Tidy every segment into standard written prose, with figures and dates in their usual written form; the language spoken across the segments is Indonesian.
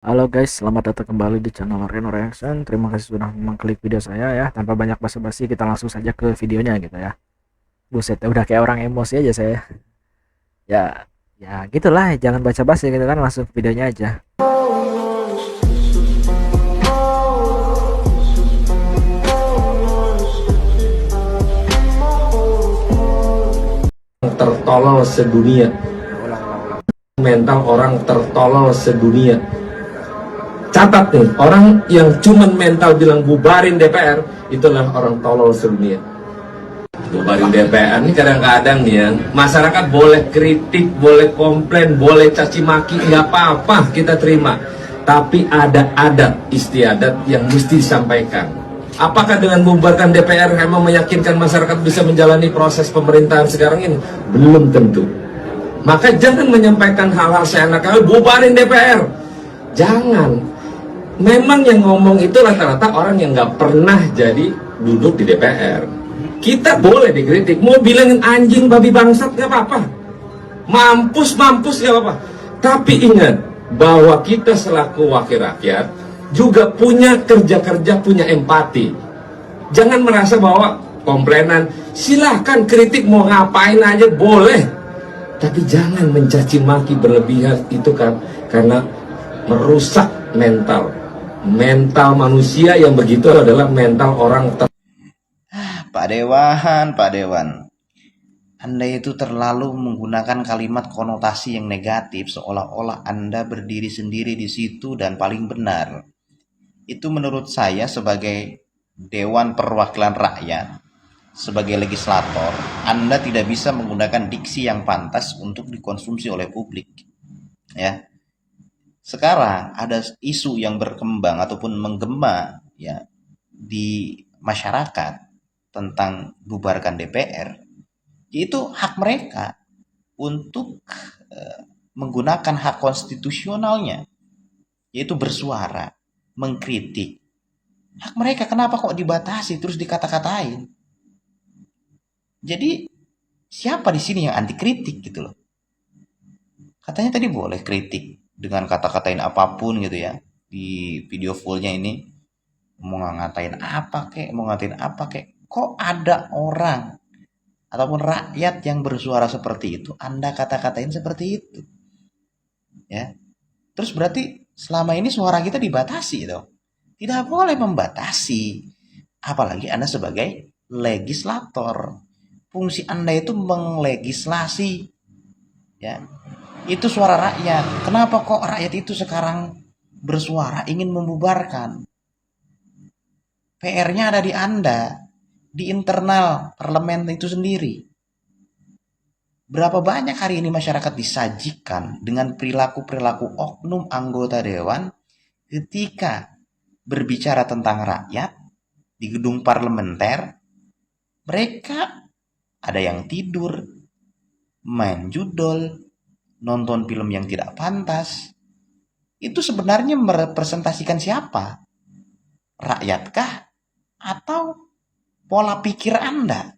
Halo guys, selamat datang kembali di channel Reno Reaction. Terima kasih sudah mengklik video saya ya. Tanpa banyak basa-basi, kita langsung saja ke videonya gitu ya. Buset, udah kayak orang emosi aja saya. Ya, ya gitulah, jangan baca basi gitu kan, langsung ke videonya aja. Tertolol sedunia. Mental orang tertolol sedunia. Catat nih, orang yang cuman mental bilang bubarin DPR, itulah orang tolol sedunia. Bubarin DPR ini kadang-kadang nih ya, masyarakat boleh kritik, boleh komplain, boleh caci maki, nggak apa-apa kita terima. Tapi ada adat istiadat yang mesti disampaikan. Apakah dengan membubarkan DPR memang meyakinkan masyarakat bisa menjalani proses pemerintahan sekarang ini? Belum tentu. Maka jangan menyampaikan hal-hal seenaknya, bubarin DPR. Jangan. Memang yang ngomong itu rata-rata orang yang nggak pernah jadi duduk di DPR. Kita boleh dikritik, mau bilangin anjing babi bangsat nggak apa-apa, mampus nggak apa-apa. Tapi ingat bahwa kita selaku wakil rakyat juga punya kerja-kerja, punya empati. Jangan merasa bahwa komplainan, silahkan kritik mau ngapain aja boleh, tapi jangan mencaci maki berlebihan. Itu kan karena merusak mental manusia. Yang begitu adalah mental orang Pak Dewan, Anda itu terlalu menggunakan kalimat konotasi yang negatif seolah-olah Anda berdiri sendiri di situ dan paling benar. Itu menurut saya sebagai Dewan Perwakilan Rakyat, sebagai legislator, Anda tidak bisa menggunakan diksi yang pantas untuk dikonsumsi oleh publik. Ya. Sekarang ada isu yang berkembang ataupun menggema ya di masyarakat tentang bubarkan DPR, yaitu hak mereka untuk menggunakan hak konstitusionalnya, yaitu bersuara, mengkritik. Hak mereka, kenapa kok dibatasi terus dikata-katain? Jadi siapa di sini yang anti kritik gitu loh? Katanya tadi boleh kritik dengan kata-katain apapun gitu ya. Di video fullnya ini mau ngatain apa kek, kok ada orang ataupun rakyat yang bersuara seperti itu Anda kata-katain seperti itu ya. Terus berarti selama ini suara kita dibatasi dong. Tidak boleh membatasi, apalagi Anda sebagai legislator. Fungsi Anda itu menglegislasi ya. Itu suara rakyat. Kenapa kok rakyat itu sekarang bersuara ingin membubarkan? PR-nya ada di Anda, di internal parlemen itu sendiri. Berapa banyak hari ini masyarakat disajikan dengan perilaku-perilaku oknum anggota dewan ketika berbicara tentang rakyat di gedung parlementer, mereka ada yang tidur, main judol, nonton film yang tidak pantas. Itu sebenarnya merepresentasikan siapa? Rakyatkah? Atau pola pikir Anda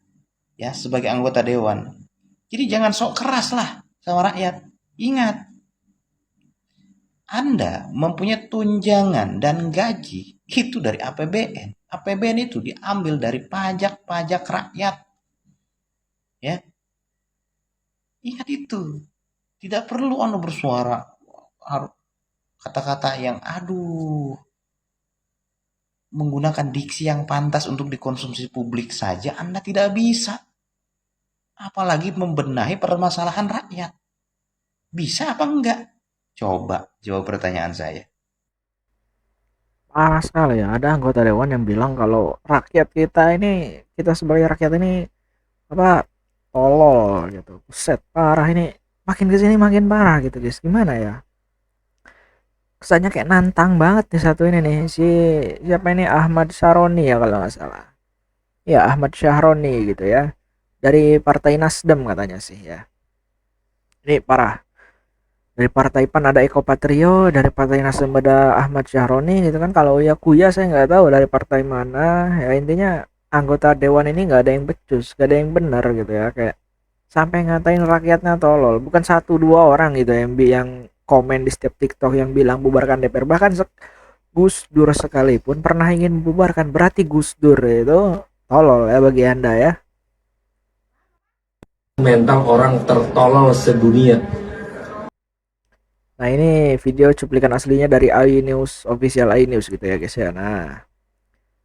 ya sebagai anggota dewan. Jadi jangan sok keras lah sama rakyat. Ingat, Anda mempunyai tunjangan dan gaji itu dari APBN. APBN itu diambil dari pajak-pajak rakyat. Ya, ingat itu. Tidak perlu Anda bersuara kata-kata yang menggunakan diksi yang pantas untuk dikonsumsi publik saja Anda tidak bisa. Apalagi membenahi permasalahan rakyat. Bisa apa enggak? Coba jawab pertanyaan saya. Parah sekali ya, ada anggota dewan yang bilang kalau rakyat kita ini, kita sebagai rakyat ini apa, tolol gitu. Buset, parah ini. Makin kesini makin parah gitu guys. Gimana ya? Kesannya kayak nantang banget nih satu ini nih, si siapa ini, Ahmad Syaroni ya kalau nggak salah. Ya, Ahmad Syahroni gitu ya, dari Partai Nasdem katanya sih ya. Ini parah. Dari Partai PAN ada Eko Patrio, dari Partai Nasdem ada Ahmad Syahroni gitu kan. Kalau ya Kuya saya nggak tahu dari partai mana. Ya intinya anggota dewan ini nggak ada yang becus, nggak ada yang benar gitu ya, kayak sampai ngatain rakyatnya tolol. Bukan satu dua orang gitu yang komen di setiap TikTok yang bilang bubarkan DPR, bahkan Gus Dur sekalipun pernah ingin membubarkan, berarti Gus Dur itu tolol ya bagi Anda ya. Mental orang tertolol sedunia. Nah ini video cuplikan aslinya dari iNews, official iNews gitu ya guys ya. Nah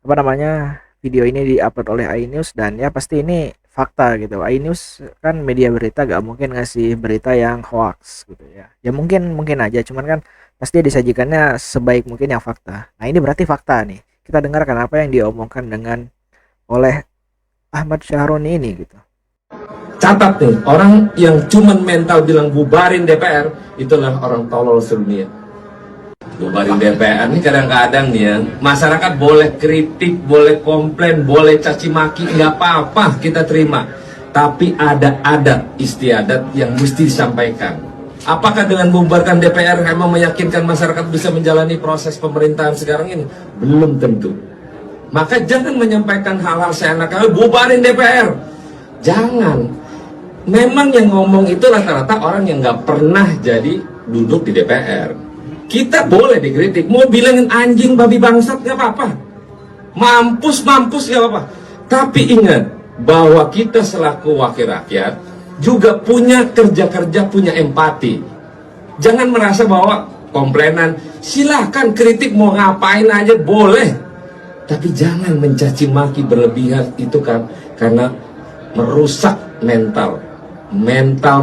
apa namanya, video ini diupload oleh iNews dan ya pasti ini fakta gitu. iNews kan media berita, gak mungkin ngasih berita yang hoax gitu ya. Ya mungkin aja, cuman kan pasti disajikannya sebaik mungkin yang fakta. Nah ini berarti fakta nih. Kita dengarkan apa yang diomongkan dengan oleh Ahmad Syahroni ini gitu. Catat nih, orang yang cuman mental bilang bubarin DPR, itulah orang tolol sedunia. Bubarin DPR nih kadang-kadang nih ya, masyarakat boleh kritik, boleh komplain, boleh caci maki, nggak apa-apa kita terima. Tapi ada adat istiadat yang mesti disampaikan. Apakah dengan membubarkan DPR emang meyakinkan masyarakat bisa menjalani proses pemerintahan sekarang ini? Belum tentu. Maka jangan menyampaikan hal-hal seenaknya, bubarin DPR. Jangan. Memang yang ngomong itu rata-rata orang yang nggak pernah jadi duduk di DPR. Kita boleh dikritik, mau bilangin anjing babi bangsat nggak apa-apa, mampus nggak apa-apa. Tapi ingat bahwa kita selaku wakil rakyat juga punya kerja-kerja, punya empati. Jangan merasa bahwa komplainan, silahkan kritik mau ngapain aja boleh, tapi jangan mencaci maki berlebihan, itu kan karena merusak mental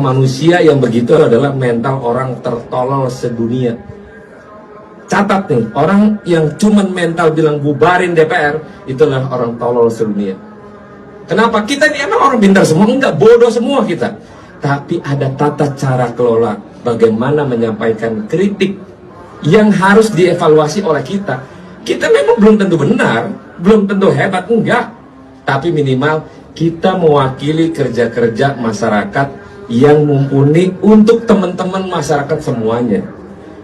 manusia. Yang begitu adalah mental orang tertolol sedunia. Catat nih, orang yang cuman mental bilang bubarin DPR, itulah orang tolol sedunia. Kenapa? Kita ini emang orang pintar semua? Enggak, bodoh semua kita. Tapi ada tata cara kelola bagaimana menyampaikan kritik yang harus dievaluasi oleh kita. Kita memang belum tentu benar, belum tentu hebat, enggak. Tapi minimal kita mewakili kerja-kerja masyarakat yang mumpuni untuk teman-teman masyarakat semuanya.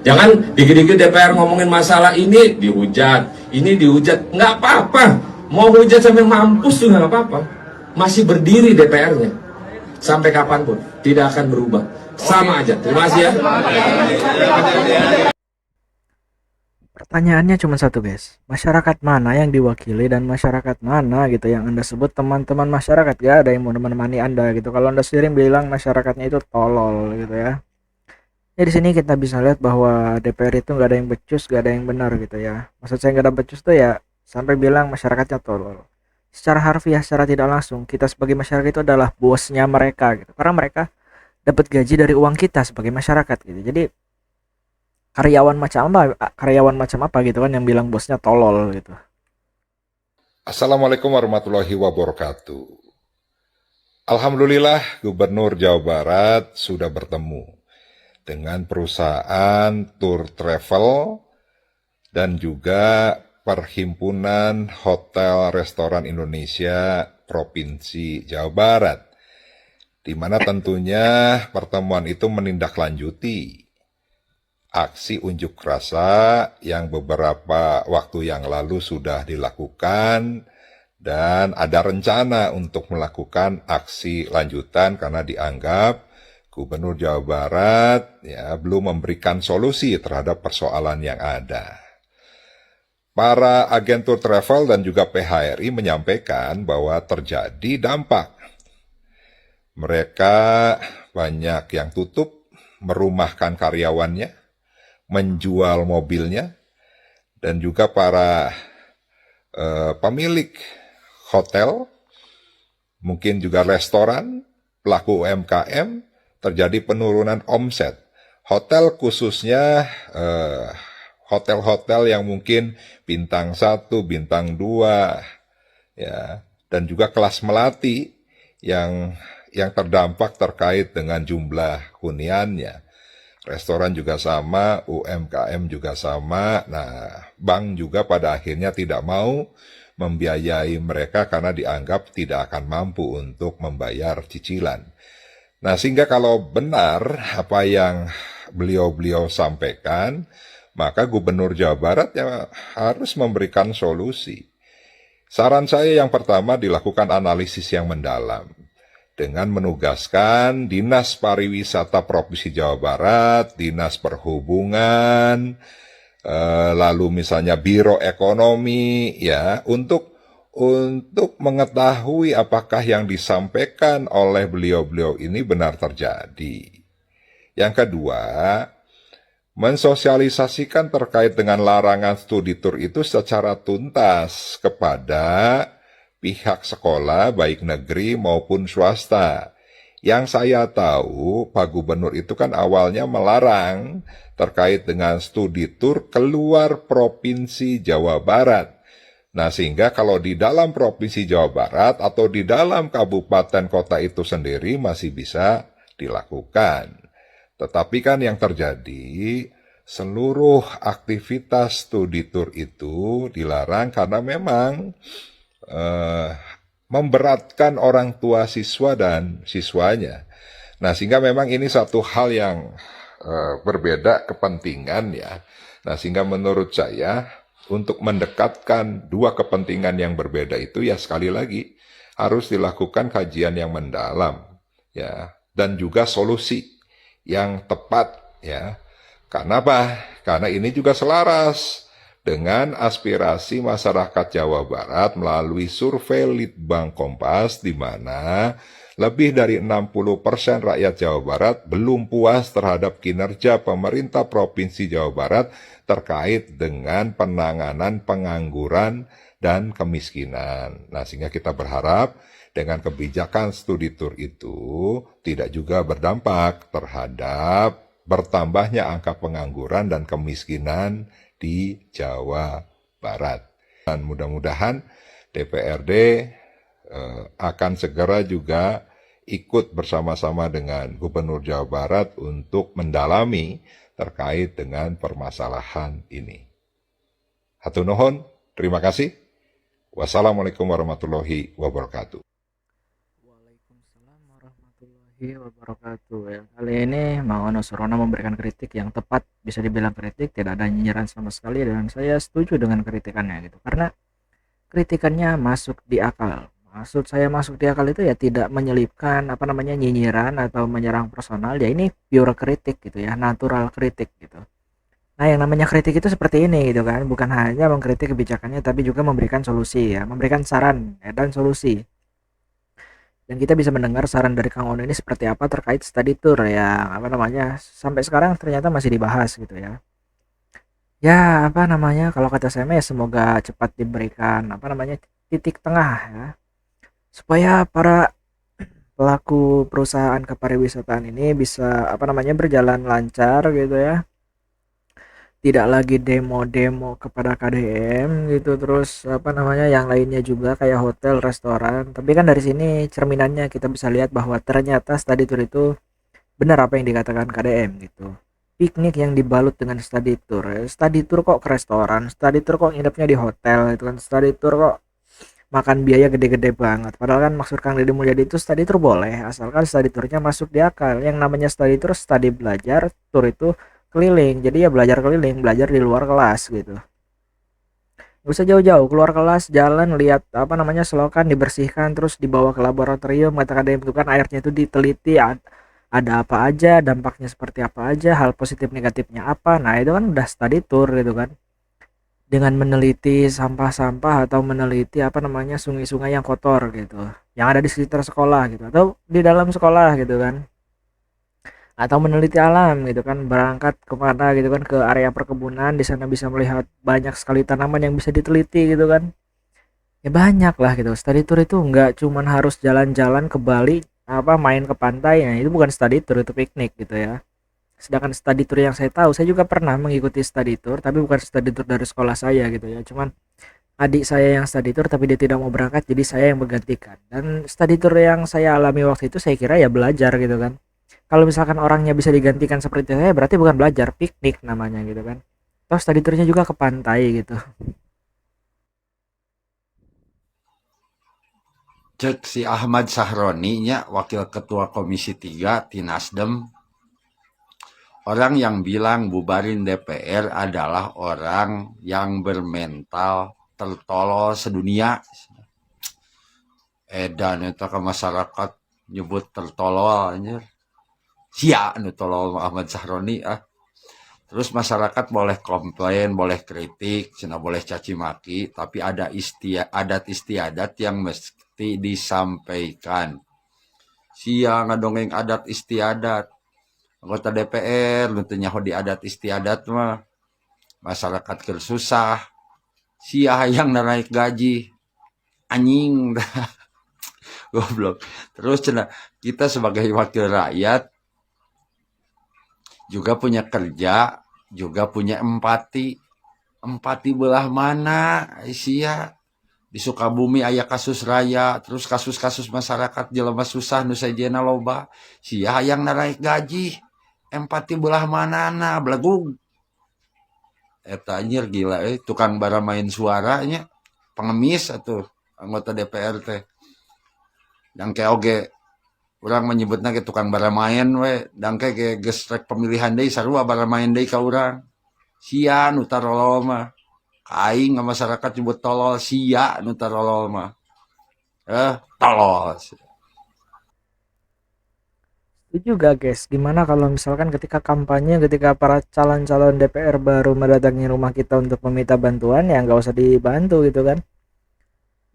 Jangan dikit-dikit DPR ngomongin masalah ini dihujat, nggak apa-apa. Mau hujat sampai mampus juga nggak apa-apa. Masih berdiri DPR-nya sampai kapanpun, tidak akan berubah, sama aja. Terima kasih ya. Pertanyaannya cuma satu guys, masyarakat mana yang diwakili dan masyarakat mana gitu yang Anda sebut teman-teman masyarakat? Gak ada yang mau menemani Anda gitu. Kalau Anda sendiri bilang masyarakatnya itu tolol gitu ya. Ya di sini kita bisa lihat bahwa DPR itu nggak ada yang becus, nggak ada yang benar gitu ya. Maksud saya nggak ada becus tuh ya sampai bilang masyarakatnya tolol. Secara harfiah, secara tidak langsung kita sebagai masyarakat itu adalah bosnya mereka gitu. Karena mereka dapat gaji dari uang kita sebagai masyarakat gitu. Jadi karyawan macam apa gitu kan yang bilang bosnya tolol gitu. Assalamualaikum warahmatullahi wabarakatuh. Alhamdulillah Gubernur Jawa Barat sudah bertemu dengan perusahaan tour travel dan juga Perhimpunan Hotel Restoran Indonesia Provinsi Jawa Barat, di mana tentunya pertemuan itu menindaklanjuti aksi unjuk rasa yang beberapa waktu yang lalu sudah dilakukan dan ada rencana untuk melakukan aksi lanjutan karena dianggap Gubernur Jawa Barat ya belum memberikan solusi terhadap persoalan yang ada. Para agentur travel dan juga PHRI menyampaikan bahwa terjadi dampak. Mereka banyak yang tutup, merumahkan karyawannya, menjual mobilnya, dan juga para pemilik hotel, mungkin juga restoran, pelaku UMKM, terjadi penurunan omset. Hotel khususnya hotel-hotel yang mungkin bintang 1, bintang 2, ya, dan juga kelas melati yang terdampak terkait dengan jumlah huniannya. Restoran juga sama, UMKM juga sama. Nah, bank juga pada akhirnya tidak mau membiayai mereka karena dianggap tidak akan mampu untuk membayar cicilan. Nah, sehingga kalau benar apa yang beliau-beliau sampaikan, maka Gubernur Jawa Barat ya harus memberikan solusi. Saran saya yang pertama dilakukan analisis yang mendalam. dengan menugaskan Dinas Pariwisata Provinsi Jawa Barat, Dinas Perhubungan, lalu misalnya Biro Ekonomi, ya, untuk mengetahui apakah yang disampaikan oleh beliau-beliau ini benar terjadi. Yang kedua, mensosialisasikan terkait dengan larangan studi tur itu secara tuntas kepada pihak sekolah baik negeri maupun swasta. Yang saya tahu, Pak Gubernur itu kan awalnya melarang terkait dengan studi tur keluar Provinsi Jawa Barat. Nah, sehingga kalau di dalam Provinsi Jawa Barat atau di dalam kabupaten kota itu sendiri masih bisa dilakukan. Tetapi kan yang terjadi, seluruh aktivitas studi tur itu dilarang karena memang memberatkan orang tua siswa dan siswanya. Nah, sehingga memang ini satu hal yang berbeda kepentingan ya. Nah, sehingga menurut saya untuk mendekatkan dua kepentingan yang berbeda itu ya sekali lagi harus dilakukan kajian yang mendalam ya, dan juga solusi yang tepat ya. Karena apa? Karena ini juga selaras dengan aspirasi masyarakat Jawa Barat melalui survei Litbang Kompas di mana lebih dari 60% rakyat Jawa Barat belum puas terhadap kinerja pemerintah Provinsi Jawa Barat terkait dengan penanganan pengangguran dan kemiskinan. Nah, sehingga kita berharap dengan kebijakan studi tur itu tidak juga berdampak terhadap bertambahnya angka pengangguran dan kemiskinan di Jawa Barat. Dan mudah-mudahan DPRD akan segera juga ikut bersama-sama dengan Gubernur Jawa Barat untuk mendalami terkait dengan permasalahan ini. Hatur nuhun, terima kasih. Wassalamualaikum warahmatullahi wabarakatuh. Waalaikumsalam warahmatullahi wabarakatuh. Ya, kali ini Mang Ono Surono memberikan kritik yang tepat, bisa dibilang kritik, tidak ada nyinyiran sama sekali, dan saya setuju dengan kritikannya gitu. Karena kritikannya masuk di akal. Maksud saya masuk di akal itu ya tidak menyelipkan nyinyiran atau menyerang personal, ya ini pure kritik gitu ya, natural kritik gitu. Nah, yang namanya kritik itu seperti ini gitu kan, bukan hanya mengkritik kebijakannya tapi juga memberikan solusi ya, memberikan saran ya, dan solusi. Dan kita bisa mendengar saran dari Kang Ono ini seperti apa terkait study tour ya, sampai sekarang ternyata masih dibahas gitu ya. Ya, kalau kata saya ya semoga cepat diberikan titik tengah ya, supaya para pelaku perusahaan kepariwisataan ini bisa berjalan lancar gitu ya, tidak lagi demo-demo kepada KDM gitu, terus yang lainnya juga kayak hotel, restoran. Tapi kan dari sini cerminannya kita bisa lihat bahwa ternyata study tour itu benar apa yang dikatakan KDM gitu, piknik yang dibalut dengan study tour kok ke restoran, study tour kok nginepnya di hotel itu kan, study tour kok makan biaya gede-gede banget. Padahal kan maksud Kang Deddy Mulyadi itu study tour boleh asalkan study tournya masuk di akal. Yang namanya study tour, study belajar, tour itu keliling, jadi ya belajar keliling, belajar di luar kelas gitu. Gak usah jauh-jauh keluar kelas, jalan lihat selokan dibersihkan, terus dibawa ke laboratorium, kata KDM itu kan airnya itu diteliti, ada apa aja, dampaknya seperti apa aja, hal positif negatifnya apa. Nah itu kan udah study tour gitu kan, dengan meneliti sampah-sampah atau meneliti sungai-sungai yang kotor gitu, yang ada di sekitar sekolah gitu, atau di dalam sekolah gitu kan, atau meneliti alam gitu kan, berangkat kemana gitu kan, ke area perkebunan, di sana bisa melihat banyak sekali tanaman yang bisa diteliti gitu kan. Ya banyak lah gitu. Study tour itu nggak cuman harus jalan-jalan ke Bali, main ke pantai. Nah itu bukan study tour, itu piknik gitu ya. Sedangkan study tour yang saya tahu, saya juga pernah mengikuti study tour, tapi bukan study tour dari sekolah saya gitu ya, cuman adik saya yang study tour tapi dia tidak mau berangkat, jadi saya yang menggantikan. Dan study tour yang saya alami waktu itu saya kira ya belajar gitu kan. Kalau misalkan orangnya bisa digantikan seperti saya, berarti bukan belajar, piknik namanya gitu kan. Terus study tournya juga ke pantai gitu. Cek si Ahmad Sahroni nya wakil ketua komisi 3 di Nasdem, orang yang bilang bubarin DPR adalah orang yang bermental tertolol sedunia. Edan itu ke masyarakat nyebut tertolol anjir. Sia nu tolol Ahmad Sahroni ah. Terus masyarakat boleh komplain, boleh kritik, cina boleh caci maki, tapi ada adat istiadat yang mesti disampaikan. Sia ngadongeng adat istiadat. Anggota DPR nu teu nyaho di adat istiadat mah masyarakat keur susah. Sia hayang naik gaji. Anjing goblok. Terus cina kita sebagai wakil rakyat juga punya kerja, juga punya empati. Empati belah mana? Sia di Sukabumi aya kasus raya, terus kasus-kasus masyarakat jelema susah nu sajena loba. Sia hayang naik gaji. Empati belah manana blegug. Eta anjir gila tukang bara main suaranya, pengemis atuh anggota DPR teh. Dan kayak oge urang menyebutna ke tukang bara main we, dangke ge geus rek pemilihan deui sarua bara main deui ka urang. Sia nu tarolol mah. Ka aing masyarakat nyebut tolol, sia nu tarolol mah. Tolol. Itu juga guys, gimana kalau misalkan ketika kampanye, ketika para calon-calon DPR baru mendatangi rumah kita untuk meminta bantuan, ya nggak usah dibantu gitu kan.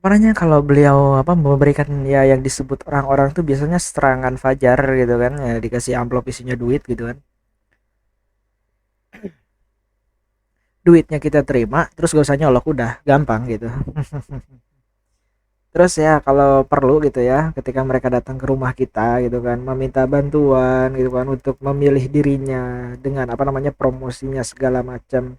Makanya kalau beliau memberikan ya yang disebut orang-orang tuh biasanya serangan fajar gitu kan, ya dikasih amplop isinya duit gitu kan. Duitnya kita terima, terus gak usah nyolok, udah gampang gitu. Terus ya kalau perlu gitu ya, ketika mereka datang ke rumah kita gitu kan, meminta bantuan gitu kan untuk memilih dirinya dengan promosinya segala macam.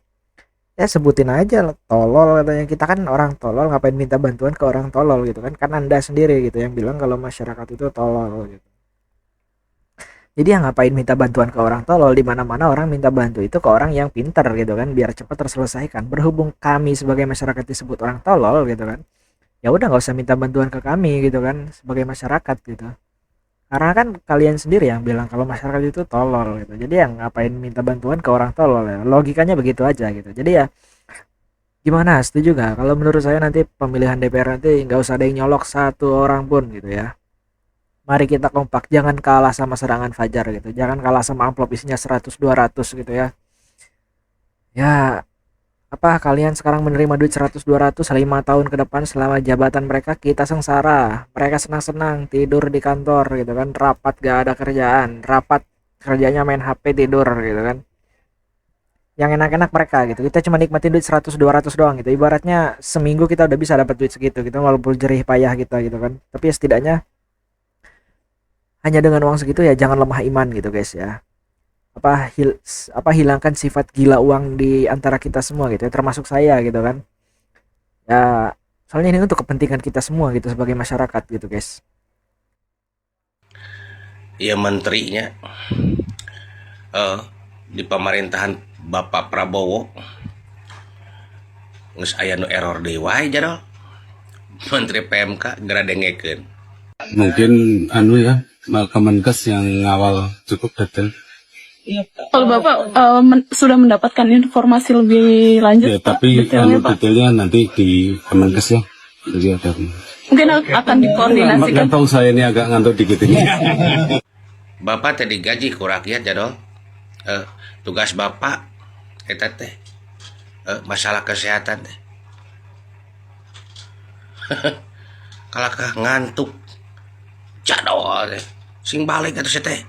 Ya sebutin aja tolol katanya, kita kan orang tolol, ngapain minta bantuan ke orang tolol gitu kan Anda sendiri gitu yang bilang kalau masyarakat itu tolol gitu. Jadi ya ngapain minta bantuan ke orang tolol, di mana-mana orang minta bantu itu ke orang yang pintar gitu kan, biar cepat terselesaikan. Berhubung kami sebagai masyarakat disebut orang tolol gitu kan, ya udah nggak usah minta bantuan ke kami gitu kan sebagai masyarakat gitu. Karena kan kalian sendiri yang bilang kalau masyarakat itu tolol gitu. Jadi yang ngapain minta bantuan ke orang tolol ya. Logikanya begitu aja gitu. Jadi ya gimana, setuju gak? Kalau menurut saya nanti pemilihan DPR nanti nggak usah ada yang nyolok satu orang pun gitu ya. Mari kita kompak, jangan kalah sama serangan fajar gitu. Jangan kalah sama amplop isinya 100-200 gitu ya. Ya kalian sekarang menerima duit 100-200 5 tahun ke depan selama jabatan mereka kita sengsara, mereka senang-senang tidur di kantor gitu kan, rapat gak ada kerjaan, rapat kerjanya main HP tidur gitu kan, yang enak-enak mereka gitu, kita cuma nikmatin duit 100-200 doang gitu, ibaratnya seminggu kita udah bisa dapat duit segitu gitu, walaupun jerih payah kita gitu kan, tapi ya setidaknya hanya dengan uang segitu ya jangan lemah iman gitu guys ya. Hilangkan sifat gila uang di antara kita semua gitu ya, termasuk saya gitu kan ya, soalnya ini untuk kepentingan kita semua gitu sebagai masyarakat gitu guys. Ya menterinya di pemerintahan Bapak Prabowo geus aya nu error deui wae jadol. Menteri PMK ngeradengekeun. Mungkin ya Kemenkes yang ngawal cukup detail. Kalau Bapak sudah mendapatkan informasi lebih lanjut, ya, tapi detailnya nanti di Kemenkes ya. Jadi ada. Mungkin akan dikoordinasikan. Tahu saya ini agak ngantuk dikit ini. Bapak tadi gaji ku rakyat jadol. Tugas Bapak eta teh masalah kesehatan teh. Kalakah ngantuk jadol teh. Sing balik atuh teh.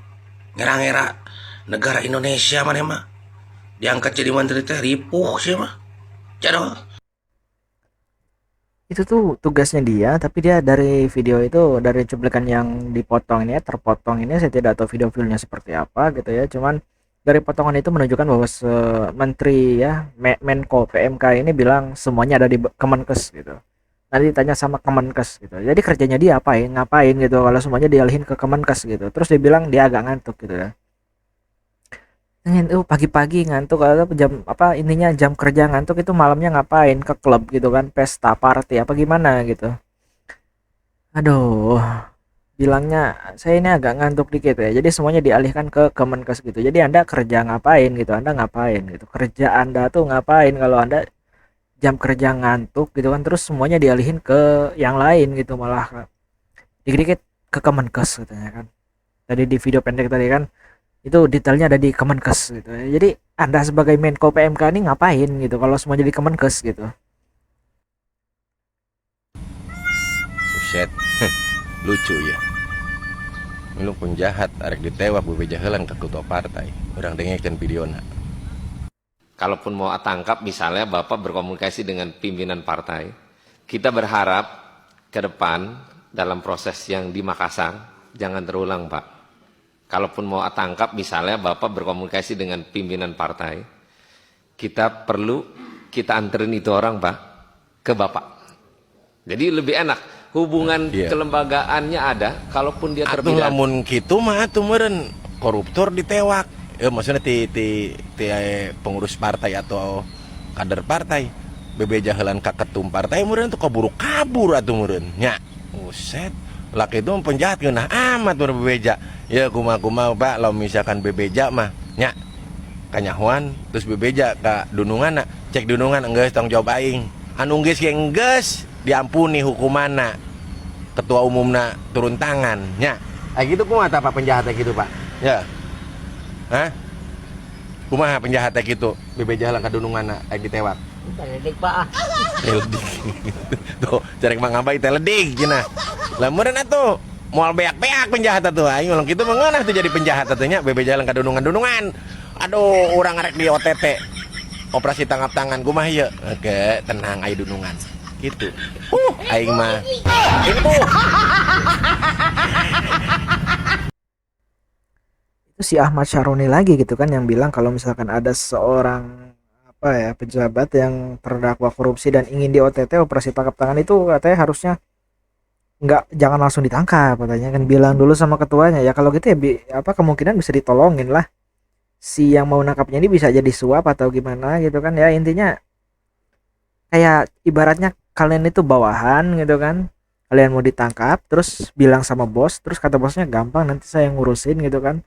Ngera-ngera negara Indonesia mana mah diangkat jadi menteri teh ripuh sih mah jadol. Itu tuh tugasnya dia, tapi dia dari video itu, dari cuplikan yang dipotong ini, terpotong ini, saya tidak tahu video-videonya seperti apa gitu ya, cuman dari potongan itu menunjukkan bahwa menteri ya Menko PMK ini bilang semuanya ada di Kemenkes gitu. Nanti ditanya sama Kemenkes gitu, jadi kerjanya dia ngapain gitu kalau semuanya dialihin ke Kemenkes gitu. Terus dia bilang dia agak ngantuk gitu ya, pagi-pagi ngantuk atau jam kerja ngantuk, itu malamnya ngapain, ke klub gitu kan, pesta party apa gimana gitu. Aduh, bilangnya saya ini agak ngantuk dikit ya, jadi semuanya dialihkan ke Kemenkes gitu. Jadi Anda kerja ngapain gitu, Anda ngapain gitu, kerja Anda tuh ngapain kalau Anda jam kerja ngantuk gitu kan, terus semuanya dialihin ke yang lain gitu, malah dikit-dikit ke Kemenkes katanya kan. Tadi di video pendek tadi kan itu detailnya ada di Kemenkes gitu. Jadi Anda sebagai Menko PMK ini ngapain gitu kalau semua jadi Kemenkes gitu. Buset. Lucu ya. Lu penjahat arek ditewak bebeja heulang ke ketua partai. Urang dengekeun videona. Kalaupun mau tangkap misalnya Bapak berkomunikasi dengan pimpinan partai, kita berharap ke depan dalam proses yang di Makassar jangan terulang, Pak. Kalaupun mau tangkap misalnya Bapak berkomunikasi dengan pimpinan partai, kita anterin itu orang, Pak, ke Bapak. Jadi lebih enak. Hubungan kelembagaannya ada, kalaupun dia terpidana. Lamun gitu mah atuh meureun koruptor ditewak. Maksudnya ti pengurus partai atau kader partai. Bebeja heulan ka ketum partai meureun tuh kaburu kabur atuh meureun. Nya, buset. Laki itu penjahat geunah amat bebeja. Ya kumaha Pak, lamun misalkan bebeja mah nya kanyahuan terus bebeja ka dununganna, cek dunungan enggeus tanggung jawab aing. Anu geus ge enggeus diampuni hukumanna, ketua umumna turun tangan nya gitu. Kumaha Pak penjahatnya gitu Pak ya? Hah? Kumaha penjahatnya gitu bebeja lang kadununganna aya ditewak teledik Pak teledik tuh carek mangambai teledik cenah lamun atuh moal beak-beak penjahat atuh aing ulang kitu mah ngeunah tuh jadi penjahat atuh nya bebeja lang kadunungan-dunungan. Aduh urang arek di OTT operasi tangkap tangan kumaha ieu? Oke tenang aya dunungan gitu. Aing mah itu si Ahmad Syaroni lagi gitu kan yang bilang kalau misalkan ada seorang apa ya pejabat yang terdakwa korupsi dan ingin di OTT operasi tangkap tangan itu katanya harusnya jangan langsung ditangkap katanya kan, bilang dulu sama ketuanya ya kalau gitu ya kemungkinan bisa ditolongin lah si yang mau nangkapnya ini, bisa jadi suap atau gimana gitu kan ya. Intinya kayak ibaratnya kalian itu bawahan gitu kan, kalian mau ditangkap terus bilang sama bos, terus kata bosnya gampang nanti saya ngurusin gitu kan,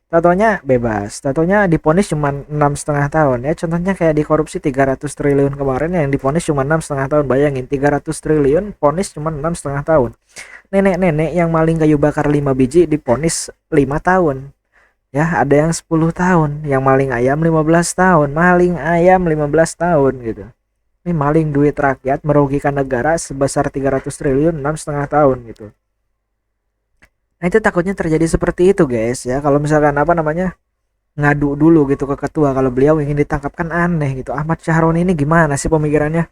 tatonya bebas, tatonya diponis cuma 6,5 tahun ya. Contohnya kayak di korupsi 300 triliun kemarin yang diponis cuma 6,5 tahun. Bayangin 300 triliun ponis cuma 6,5 tahun. Nenek-nenek yang maling kayu bakar 5 biji diponis 5 tahun ya. Ada yang 10 tahun, yang maling ayam 15 tahun, maling ayam 15 tahun gitu. Ini maling duit rakyat merugikan negara sebesar 300 triliun 6,5 tahun gitu. Nah itu takutnya terjadi seperti itu guys ya. Kalau misalkan ngadu dulu gitu ke ketua kalau beliau ingin ditangkap kan aneh gitu. Ahmad Syaroni ini gimana sih pemikirannya?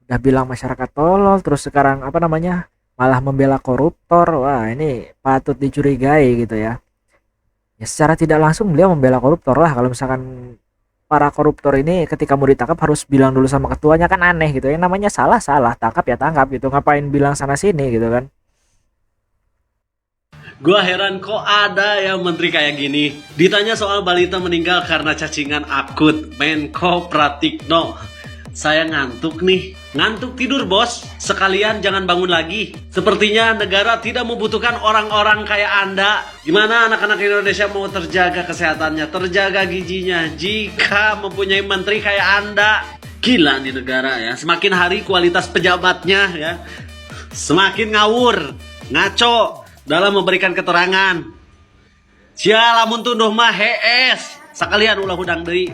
Udah bilang masyarakat tolol terus sekarang malah membela koruptor. Wah ini patut dicurigai gitu ya. Ya secara tidak langsung beliau membela koruptor lah. Kalau misalkan para koruptor ini ketika mau ditangkap harus bilang dulu sama ketuanya kan aneh gitu. Yang namanya salah, tangkap ya tangkap gitu. Ngapain bilang sana sini gitu kan. Gua heran kok ada ya menteri kayak gini. Ditanya soal balita meninggal karena cacingan akut, Menko Pratikno. Saya ngantuk nih. Ngantuk tidur bos. Sekalian jangan bangun lagi. Sepertinya negara tidak membutuhkan orang-orang kayak Anda. Gimana anak-anak Indonesia mau terjaga kesehatannya, terjaga gizinya jika mempunyai menteri kayak Anda? Gila nih negara ya. Semakin hari kualitas pejabatnya ya semakin ngawur, ngaco dalam memberikan keterangan. Sia lamun tunduh mah hees. Sekalian ulah hudang deui.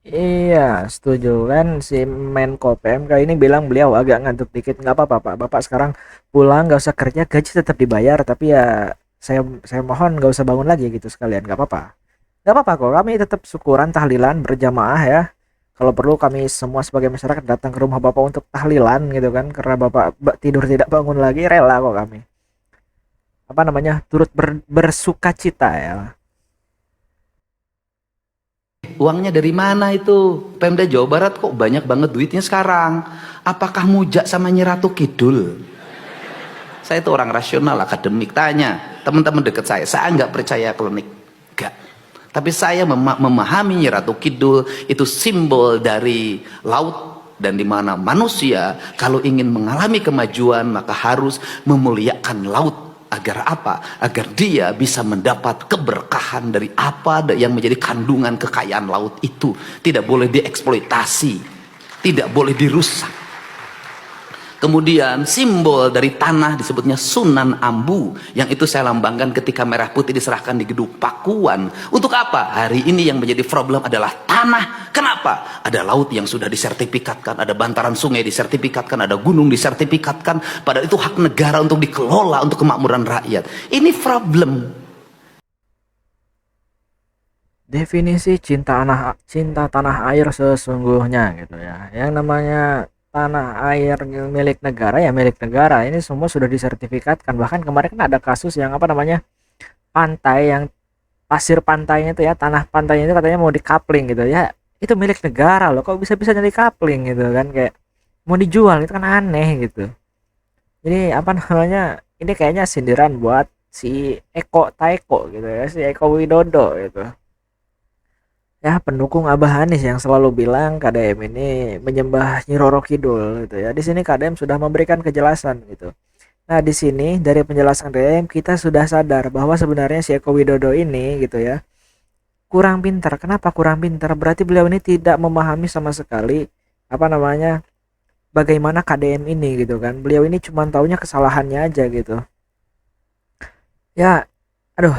Iya setuju kan si Menko PMK ini bilang beliau agak ngantuk dikit. Nggak apa-apa Pak, Bapak sekarang pulang nggak usah kerja, gaji tetap dibayar, tapi ya saya mohon nggak usah bangun lagi gitu sekalian. Nggak apa-apa kok, kami tetap syukuran tahlilan berjamaah ya. Kalau perlu kami semua sebagai masyarakat datang ke rumah Bapak untuk tahlilan gitu kan, karena Bapak tidur tidak bangun lagi, rela kok kami turut bersuka cita ya. Uangnya dari mana itu? Pemda Jawa Barat kok banyak banget duitnya sekarang? Apakah mujak sama Nyi Ratu Kidul? Saya itu orang rasional, akademik. Tanya teman-teman dekat saya nggak percaya klinik, nggak. Tapi saya memahami Nyi Ratu Kidul itu simbol dari laut, dan di mana manusia kalau ingin mengalami kemajuan maka harus memuliakan laut. Agar apa? Agar dia bisa mendapat keberkahan dari apa yang menjadi kandungan kekayaan laut itu. Tidak boleh dieksploitasi, tidak boleh dirusak. Kemudian simbol dari tanah disebutnya Sunan Ambu, yang itu saya lambangkan ketika merah putih diserahkan di Gedung Pakuan. Untuk apa? Hari ini yang menjadi problem adalah tanah. Kenapa? Ada laut yang sudah disertifikatkan, ada bantaran sungai disertifikatkan, ada gunung disertifikatkan, padahal itu hak negara untuk dikelola untuk kemakmuran rakyat. Ini problem. Definisi cinta tanah air sesungguhnya gitu ya. Yang namanya tanah air milik negara ya milik negara. Ini semua sudah disertifikatkan. Bahkan kemarin kan ada kasus yang apa namanya pantai yang pasir pantainya itu ya, tanah pantainya itu katanya mau dikapling gitu ya. Itu milik negara loh. Kok bisa-bisanya dikapling gitu kan, kayak mau dijual, itu kan aneh gitu. Jadi apa namanya? Ini kayaknya sindiran buat si Eko Taeko gitu ya, si Eko Widodo gitu. Ya, pendukung Abah Anis yang selalu bilang KDM ini menyembah Nyi Roro Kidul gitu ya. Di sini KDM sudah memberikan kejelasan gitu. Nah, di sini dari penjelasan KDM kita sudah sadar bahwa sebenarnya si Eko Widodo ini gitu ya kurang pintar. Kenapa kurang pintar? Berarti beliau ini tidak memahami sama sekali apa namanya bagaimana KDM ini gitu kan. Beliau ini cuma taunya kesalahannya aja gitu. Ya, aduh,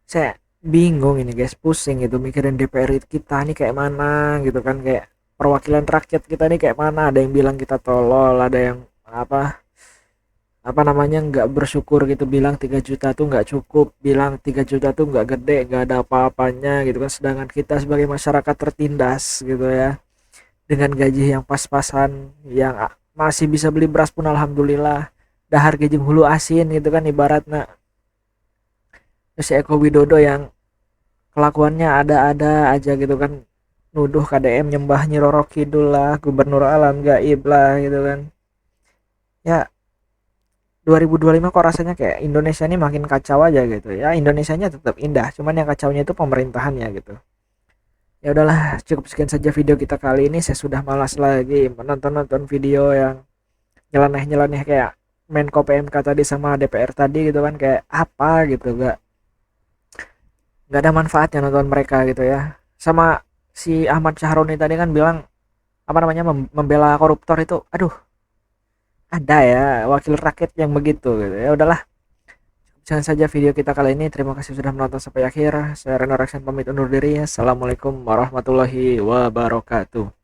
saya bingung ini guys, pusing gitu mikirin DPR kita nih kayak mana gitu kan, kayak perwakilan rakyat kita nih kayak mana. Ada yang bilang kita tolol, ada yang apa namanya nggak bersyukur gitu, bilang 3 juta tuh nggak cukup, bilang 3 juta tuh nggak gede, nggak ada apa-apanya gitu kan. Sedangkan kita sebagai masyarakat tertindas gitu ya, dengan gaji yang pas-pasan, yang masih bisa beli beras pun alhamdulillah, dahar gejeng hulu asin gitu kan ibaratnya. Terus si Eko Widodo yang kelakuannya ada-ada aja gitu kan, nuduh KDM nyembah Nyi Roro Kidul lah, gubernur alam gaib lah gitu kan. Ya, 2025 kok rasanya kayak Indonesia ini makin kacau aja gitu ya. Indonesianya tetap indah, cuman yang kacaunya itu pemerintahannya gitu. Ya udahlah, cukup sekian saja video kita kali ini. Saya sudah malas lagi menonton video yang nyeleneh-nyeleneh kayak Menko PMK tadi sama DPR tadi gitu kan, kayak apa gitu, nggak ada manfaatnya nonton mereka gitu ya. Sama si Ahmad Syahroni tadi kan bilang apa namanya membela koruptor itu, aduh, ada ya wakil rakyat yang begitu gitu. Ya udahlah, jangan saja video kita kali ini. Terima kasih sudah menonton sampai akhir. Saya Reno Reksan pamit undur diri. Assalamualaikum warahmatullahi wabarakatuh.